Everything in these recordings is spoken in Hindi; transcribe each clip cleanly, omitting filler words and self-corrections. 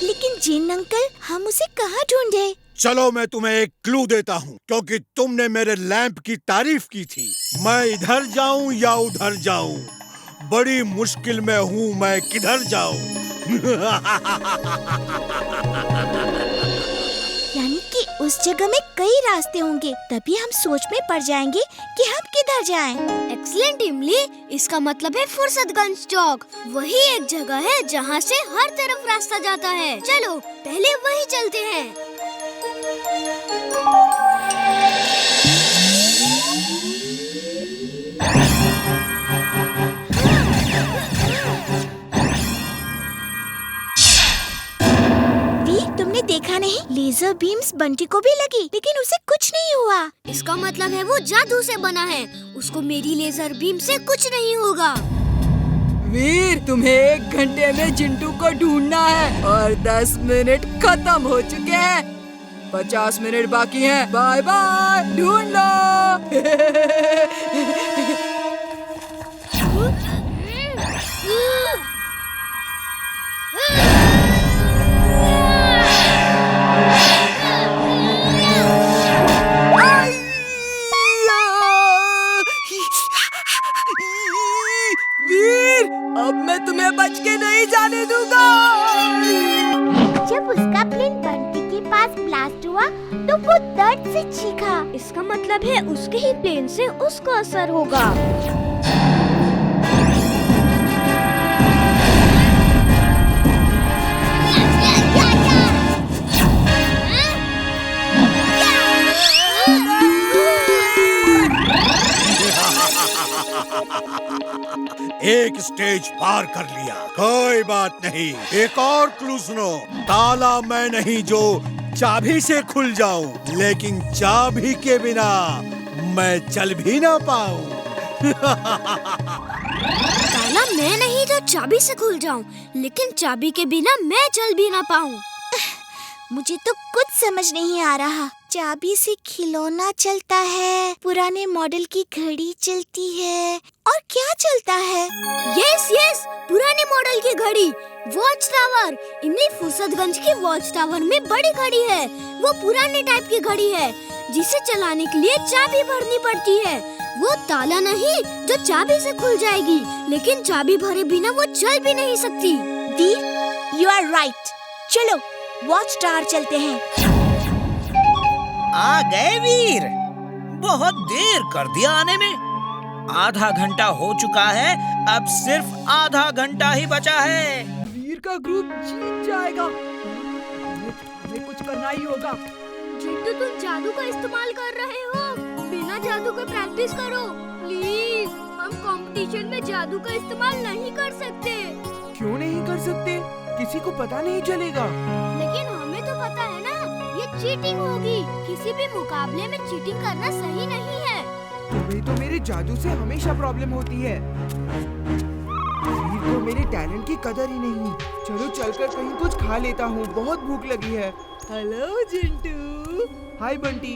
लेकिन जिन अंकल, हम उसे कहाँ ढूंढे? चलो मैं तुम्हें एक क्लू देता हूँ, क्योंकि तुमने मेरे लैंप की तारीफ की थी। मैं इधर जाऊँ या उधर जाऊँ, बड़ी मुश्किल में हूँ मैं, किधर जाऊँ? यानी कि उस जगह में कई रास्ते होंगे, तभी हम सोच में पड़ जाएंगे कि हम किधर जाएं। एक्सीलेंट इमली, इसका मतलब है फुर्सतगंज चौक। वही एक जगह है जहाँ से हर तरफ रास्ता जाता है। चलो पहले वही चलते हैं। तुमने देखा नहीं, लेजर बीम्स बंटी को भी लगी, लेकिन उसे कुछ नहीं हुआ। इसका मतलब है वो जादू से बना है, उसको मेरी लेजर बीम से कुछ नहीं होगा। वीर, तुम्हें 1 घंटे में चिंटू को ढूंढना है और 10 मिनट खत्म हो चुके हैं। 50 मिनट बाकी हैं। बाय बाय, ढूंढ लो। वीर, अब मैं तुम्हें बच के नहीं जाने दूंगा। जब उसका प्लेन बंटी के पास ब्लास्ट हुआ तो वो दर्द से चीखा। इसका मतलब है उसके ही प्लेन से उसको असर होगा। एक स्टेज पार कर लिया, कोई बात नहीं। एक और क्लू सुनो। ताला मैं नहीं जो चाबी से खुल जाऊं, लेकिन चाबी के बिना मैं चल भी ना पाऊं। ताला मैं नहीं जो चाबी से खुल जाऊं, लेकिन चाबी के बिना मैं चल भी ना पाऊं। मुझे तो कुछ समझ नहीं आ रहा। चाबी से खिलौना चलता है, पुराने मॉडल की घड़ी चलती है, और क्या चलता है? यस, पुराने मॉडल की घड़ी, वॉच टावर। इमली, फुर्सतगंज की वॉच टावर में बड़ी घड़ी है। वो पुराने टाइप की घड़ी है जिसे चलाने के लिए चाबी भरनी पड़ती है। वो ताला नहीं जो चाबी से खुल जाएगी, लेकिन चाबी भरे बिना वो चल भी नहीं सकती। वीर, यू आर राइट। चलो वॉच टावर चलते हैं। आ गए वीर, बहुत देर कर दिया आने में। आधा घंटा हो चुका है, अब सिर्फ आधा घंटा ही बचा है। वीर का ग्रुप जीत जाएगा। हमें कुछ करना ही होगा। चिंटू, तुम जादू का इस्तेमाल कर रहे हो। बिना जादू के प्रैक्टिस करो प्लीज। हम कंपटीशन में जादू का इस्तेमाल नहीं कर सकते। क्यों नहीं कर सकते? किसी को पता नहीं चलेगा। लेकिन हमें तो पता है ना, ये चीटिंग होगी। किसी भी मुकाबले में चीटिंग करना सही नहीं है। तुम्हें तो मेरे जादू से हमेशा प्रॉब्लम होती है। वीर को मेरे टैलेंट की कदर ही नहीं। चलो चलकर कहीं कुछ खा लेता हूँ, बहुत भूख लगी है। हेलो चिंटू। हाय बंटी।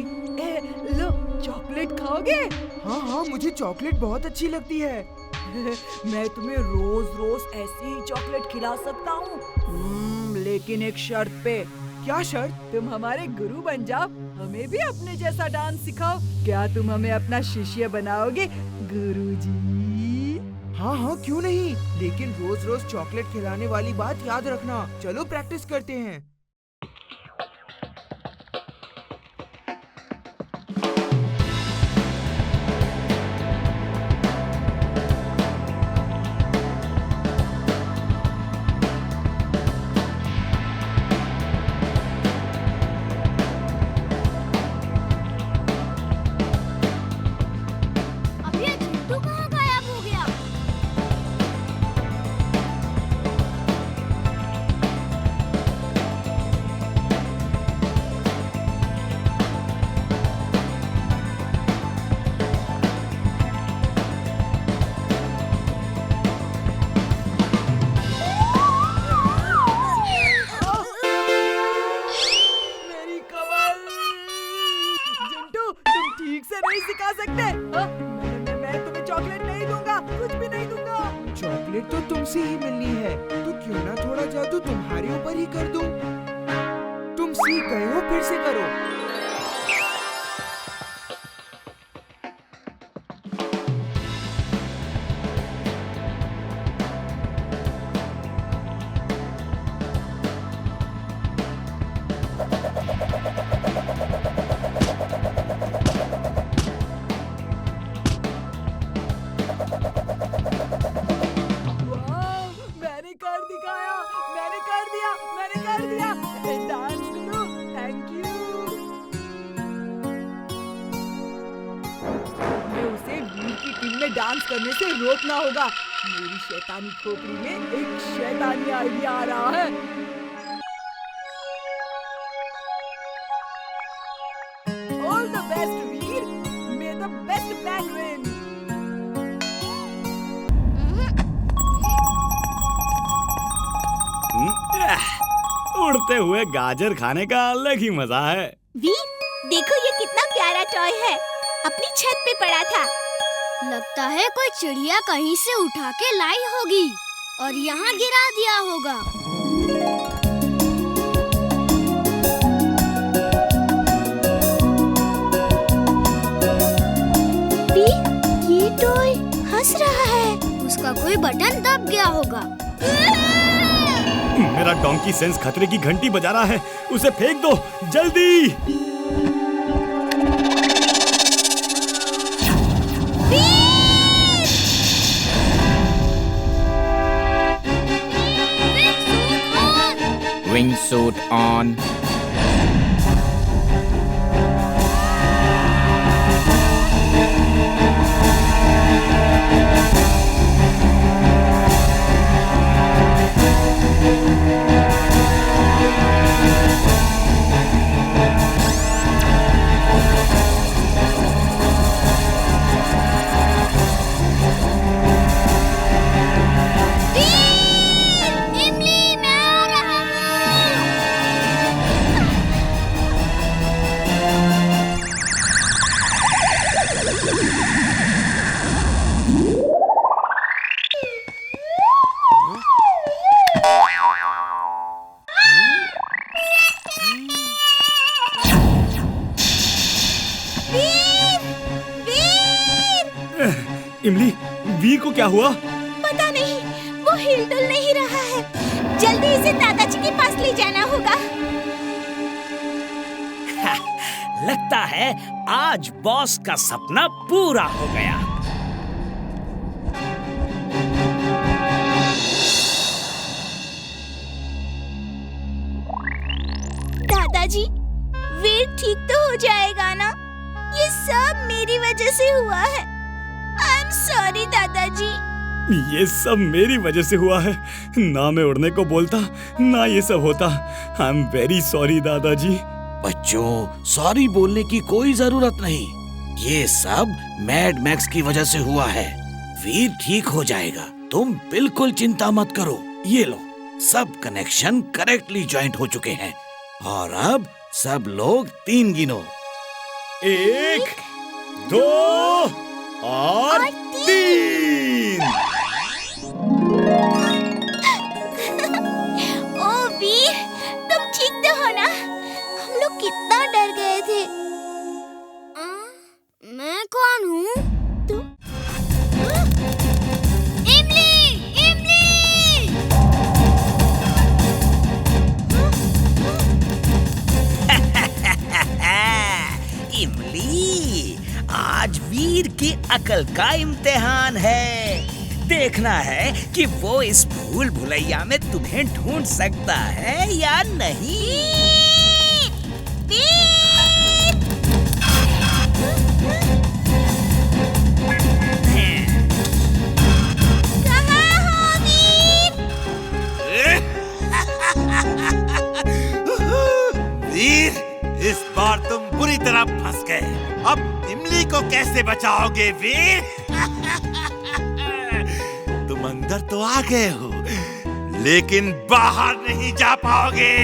लो, चॉकलेट खाओगे? हाँ, मुझे चॉकलेट बहुत अच्छी लगती है। मैं तुम्हें रोज रोज ऐसी ही चॉकलेट खिला सकता हूँ, लेकिन एक शर्त पे। क्या शर्त? तुम हमारे गुरु बन जाओ, हमें भी अपने जैसा डांस सिखाओ। क्या तुम हमें अपना शिष्य बनाओगे गुरुजी? हाँ, क्यों नहीं, लेकिन रोज रोज चॉकलेट खिलाने वाली बात याद रखना। चलो प्रैक्टिस करते हैं। सिखा सकते। मैं तुम्हें चॉकलेट नहीं दूंगा, कुछ भी नहीं दूंगा। चॉकलेट तो तुमसे ही मिलनी है, तो क्यों ना थोड़ा जादू तुम्हारे ऊपर ही कर दूं। सीख गए हो, फिर से करो। मैंने कर दिखाया, मैंने कर दिया, मैंने कर दिया। डांस करो, थैंक यू। हमें उसे वीर की टीम में डांस करने से रोकना होगा। मेरी शैतानी खोपड़ी में एक शैतानी आइडिया आ रहा है। All the best Veer, may the best man win. उड़ते हुए गाजर खाने का अलग ही मजा है। वीर, देखो ये कितना प्यारा टॉय है, अपनी छत पे पड़ा था। लगता है कोई चिड़िया कहीं से उठा के लाई होगी और यहाँ गिरा दिया होगा। वीर, ये टॉय हंस रहा है। उसका कोई बटन दब गया होगा। मेरा डोंकी सेंस खतरे की घंटी बजा रहा है, उसे फेंक दो जल्दी। Wing suit on. इमली, वीर को क्या हुआ? पता नहीं, वो हिलडुल नहीं रहा है। जल्दी इसे दादाजी के पास ले जाना होगा। लगता है आज बॉस का सपना पूरा हो गया। दादाजी, वीर ठीक तो हो जाएगा ना? ये सब मेरी वजह से हुआ है। आई एम सॉरी दादाजी। ये सब मेरी वजह से हुआ है। ना मैं उड़ने को बोलता, ना ये सब होता। आई एम वेरी सॉरी दादाजी। बच्चों, सॉरी बोलने की कोई जरूरत नहीं। ये सब मैड मैक्स की वजह से हुआ है। वीर ठीक हो जाएगा, तुम बिल्कुल चिंता मत करो। ये लो, सब कनेक्शन करेक्टली जॉइंट हो चुके हैं और अब सब लोग 3 गिनो। 1, 2 और 3। ओ वीर, तुम ठीक तो हो ना? हम लोग कितना डर गए थे। मैं कौन हूँ? तुम? इमली! इमली! इमली, आज वीर की अकल का इम्तिहान है। देखना है कि वो इस भूल भुलैया में तुम्हें ढूंढ सकता है या नहीं। वीर, इस बार तुम बुरी तरह फंस गए। अब इमली को कैसे बचाओगे वीर? तुम अंदर तो आ गए हो, लेकिन बाहर नहीं जा पाओगे।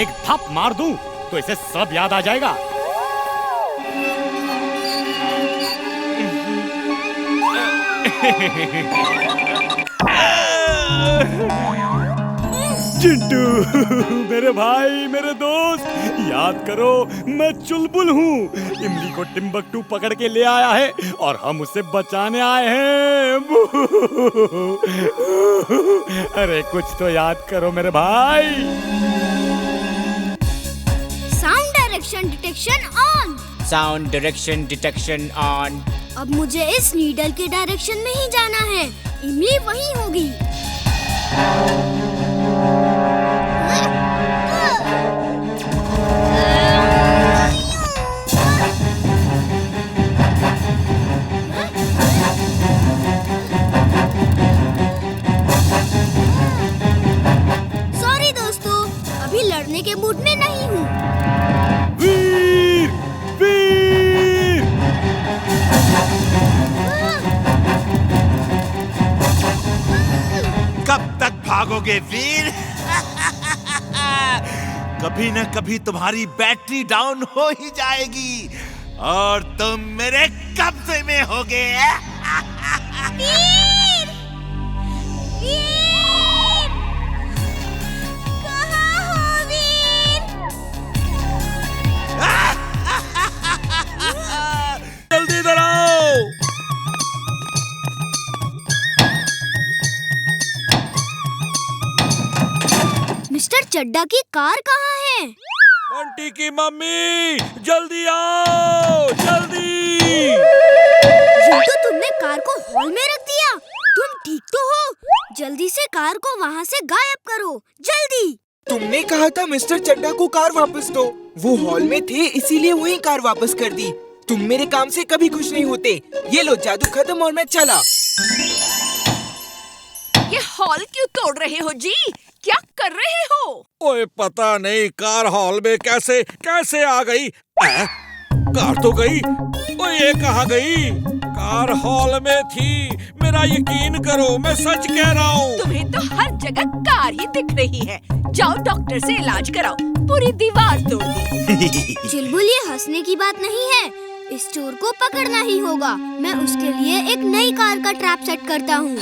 एक थप मार दूं तो इसे सब याद आ जाएगा। चिंटू, मेरे भाई, मेरे दोस्त, याद करो मैं चुलबुल हूँ। इमली को टिम्बकटू पकड़ के ले आया है और हम उसे बचाने आए हैं। अरे कुछ तो याद करो मेरे भाई। Sound direction detection on. Sound direction detection on. अब मुझे इस नीडल के डायरेक्शन में ही जाना है। इमली वहीं होगी। सॉरी दोस्तों, अभी लड़ने के मूड में नहीं हूँ। वीर, वीर। कब तक भागोगे वीर? कभी न कभी तुम्हारी बैटरी डाउन हो ही जाएगी और तुम मेरे कब्जे में होगे। वीर! वीर! कहाँ हो वीर? जल्दी इधर आओ। मिस्टर चड्डा की कार कहाँ है? बंटी की मम्मी, जल्दी आओ, जल्दी। जिंटू, तुमने कार को हॉल में रख दिया। तुम ठीक तो हो? जल्दी से कार को वहाँ से गायब करो, जल्दी। तुमने कहा था मिस्टर चड्डा को कार वापस दो। वो हॉल में थे इसीलिए वही कार वापस कर दी। तुम मेरे काम से कभी खुश नहीं होते। ये लो, जादू खत्म और मैं चला। ये हॉल क्यों तोड़ रहे हो जी? क्या कर रहे हो? ओए पता नहीं कार हॉल में कैसे कैसे आ गई। कार तो गई। ओए ये कहाँ गई? कार हॉल में थी। मेरा यकीन करो, मैं सच कह रहा हूँ। तुम्हें तो हर जगह कार ही दिख रही है। जाओ डॉक्टर से इलाज कराओ। पूरी दीवार तोड़ दी। चुलबुल, ये हंसने की बात नहीं है। इस चोर को पकड़ना ही होगा। मैं उसके लिए एक नई कार का ट्रैप सेट करता हूँ।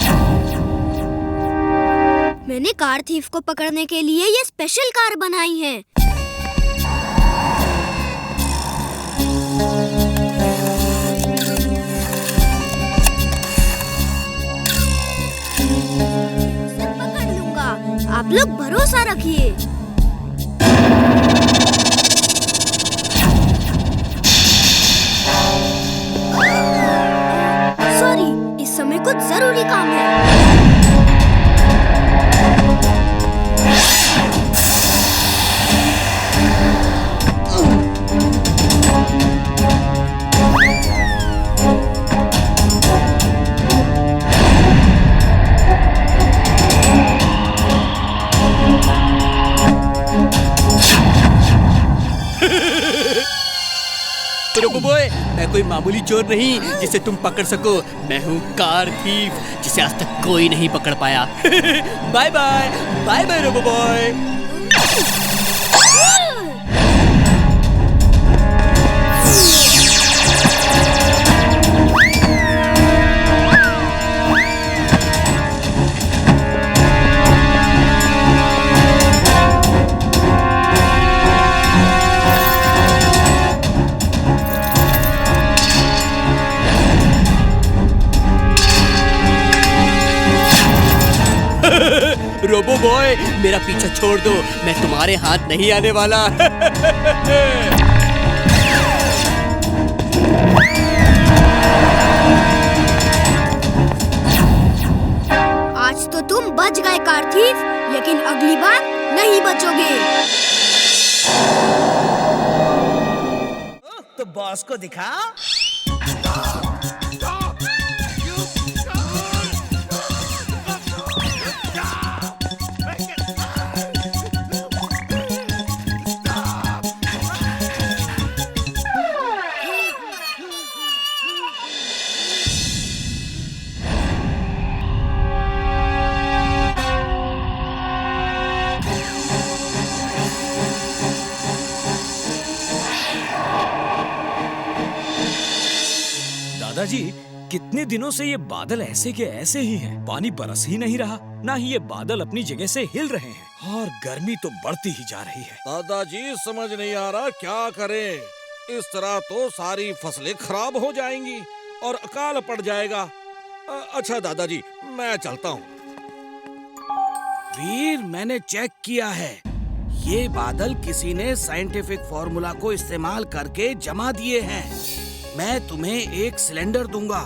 मैंने कार थीफ को पकड़ने के लिए ये स्पेशल कार बनाई है। इसे पकड़ लूंगा। आप लोग भरोसा रखिए। सॉरी, इस समय कुछ जरूरी काम है। रोबोबॉय, मैं कोई मामूली चोर नहीं जिसे तुम पकड़ सको। मैं हूँ कार थीफ, जिसे आज तक कोई नहीं पकड़ पाया। Bye bye, bye bye robo boy. Robo boy, मेरा पीछा छोड़ दो। मैं तुम्हारे हाथ नहीं आने वाला। आज तो तुम बच गए कार थीफ, लेकिन अगली बार नहीं बचोगे। तो बॉस को दिखा। दादाजी, कितने दिनों से ये बादल ऐसे के ऐसे ही हैं। पानी बरस ही नहीं रहा, ना ही ये बादल अपनी जगह से हिल रहे हैं और गर्मी तो बढ़ती ही जा रही है। दादाजी समझ नहीं आ रहा क्या करें। इस तरह तो सारी फसलें खराब हो जाएंगी और अकाल पड़ जाएगा। अच्छा दादाजी, मैं चलता हूँ। वीर, मैंने चेक किया है, ये बादल किसी ने साइंटिफिक फॉर्मूला को इस्तेमाल करके जमा दिए हैं। मैं तुम्हें एक सिलेंडर दूंगा,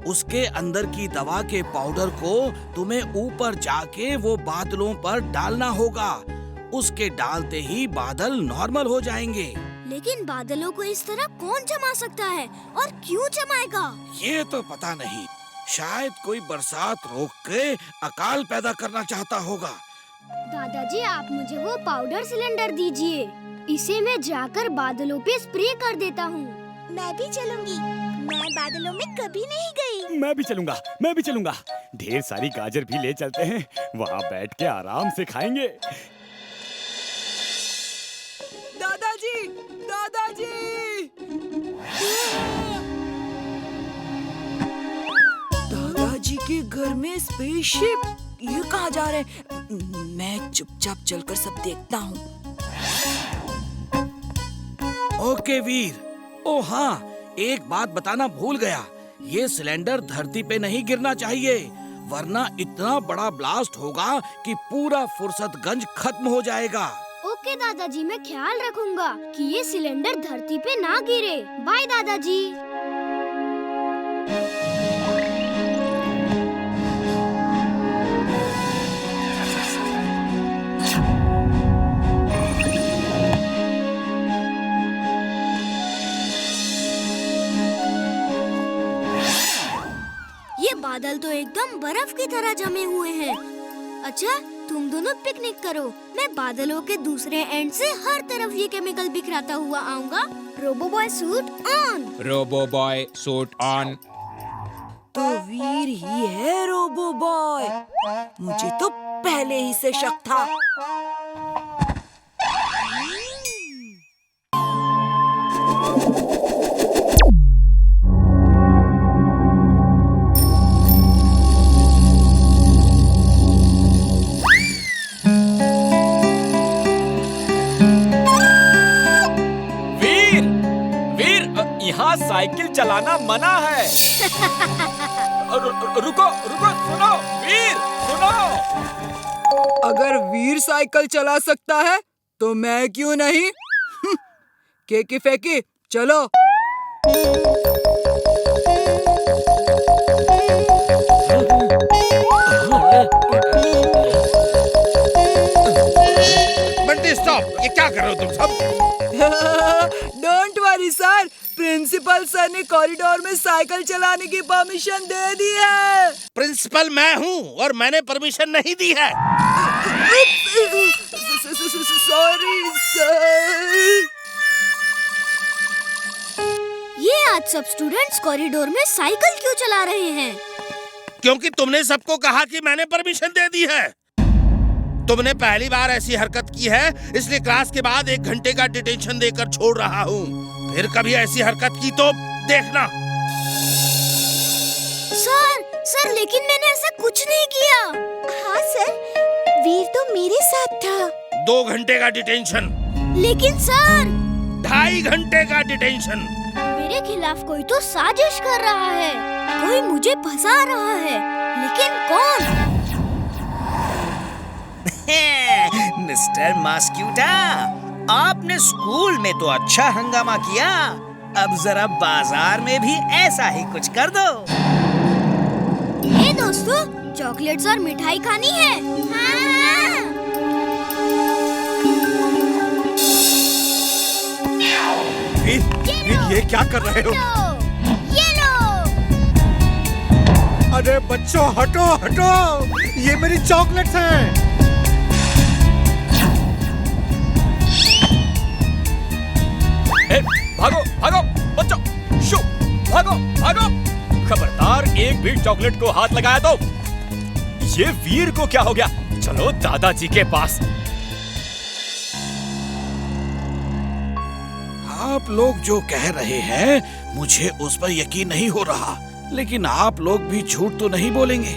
उसके अंदर की दवा के पाउडर को तुम्हें ऊपर जाके वो बादलों पर डालना होगा। उसके डालते ही बादल नॉर्मल हो जाएंगे। लेकिन बादलों को इस तरह कौन जमा सकता है और क्यों जमाएगा? ये तो पता नहीं, शायद कोई बरसात रोक के अकाल पैदा करना चाहता होगा। दादाजी, आप मुझे वो पाउडर सिलेंडर दीजिए, इसे मैं जाकर बादलों पे स्प्रे कर देता हूँ। मैं भी चलूंगी, मैं बादलों में कभी नहीं गई। मैं भी चलूंगा। ढेर सारी गाजर भी ले चलते हैं, वहाँ बैठ के आराम से खाएंगे। दादाजी, दादाजी! दादाजी के घर में स्पेसशिप, ये कहाँ जा रहे हैं? मैं चुपचाप चलकर सब देखता हूँ। ओके वीर। ओ हाँ, एक बात बताना भूल गया, ये सिलेंडर धरती पे नहीं गिरना चाहिए, वरना इतना बड़ा ब्लास्ट होगा कि पूरा फुर्सतगंज खत्म हो जाएगा। ओके दादाजी, मैं ख्याल रखूंगा कि ये सिलेंडर धरती पे ना गिरे। बाय दादाजी। ये बादल तो एकदम बर्फ की तरह जमे हुए हैं। अच्छा, तुम दोनों पिकनिक करो, मैं बादलों के दूसरे एंड से हर तरफ ये केमिकल बिखराता हुआ आऊंगा। Robo boy suit on. Robo boy suit on. तो वीर ही है रोबो बॉय, मुझे तो पहले ही से शक था। यहाँ साइकिल चलाना मना है। रुको, सुनो वीर, सुनो। अगर वीर साइकिल चला सकता है तो मैं क्यों नहीं? केकी फेंकी, चलो। बंटी स्टॉप, ये क्या कर रहे हो तुम सब? Don't worry sir, principal sir ने कॉरिडोर में साइकिल चलाने की परमिशन दे दी है। प्रिंसिपल मैं हूँ और मैंने परमिशन नहीं दी है। Sorry sir. ये आज सब स्टूडेंट्स कॉरिडोर में साइकिल क्यों चला रहे हैं? क्योंकि तुमने सबको कहा कि मैंने परमिशन दे दी है। तुमने पहली बार ऐसी हरकत की है, इसलिए क्लास के बाद 1 घंटे का डिटेंशन देकर छोड़ रहा हूँ। फिर कभी ऐसी हरकत की तो देखना। सर, लेकिन मैंने ऐसा कुछ नहीं किया। हाँ सर, वीर तो मेरे साथ था। 2 घंटे का डिटेंशन। लेकिन सर, 2.5 घंटे का डिटेंशन। मेरे खिलाफ कोई तो साजिश कर रहा है, कोई मुझे फंसा रहा है, लेकिन कौन? मिस्टर मॉस्क्यूटा, आपने स्कूल में तो अच्छा हंगामा किया, अब जरा बाजार में भी ऐसा ही कुछ कर दो। हे दोस्तों, चॉकलेट्स और मिठाई खानी है? हाँ। ये क्या कर रहे हो? ये लो। अरे बच्चों, हटो हटो, ये मेरी चॉकलेट्स हैं। भागो भागो बच्चों, शू, भागो भागो। खबरदार, एक भी चॉकलेट को हाथ लगाया तो। ये वीर को क्या हो गया? चलो दादाजी के पास। हाँ आप लोग जो कह रहे हैं मुझे उस पर यकीन नहीं हो रहा, लेकिन आप लोग भी झूठ तो नहीं बोलेंगे।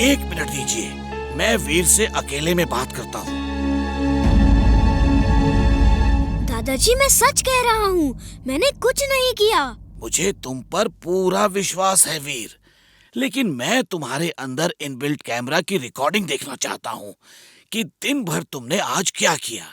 1 मिनट दीजिए, मैं वीर से अकेले में बात करता हूँ। दादाजी मैं सच कह रहा हूँ, मैंने कुछ नहीं किया। मुझे तुम पर पूरा विश्वास है वीर, लेकिन मैं तुम्हारे अंदर इनबिल्ट कैमरा की रिकॉर्डिंग देखना चाहता हूँ कि दिन भर तुमने आज क्या किया।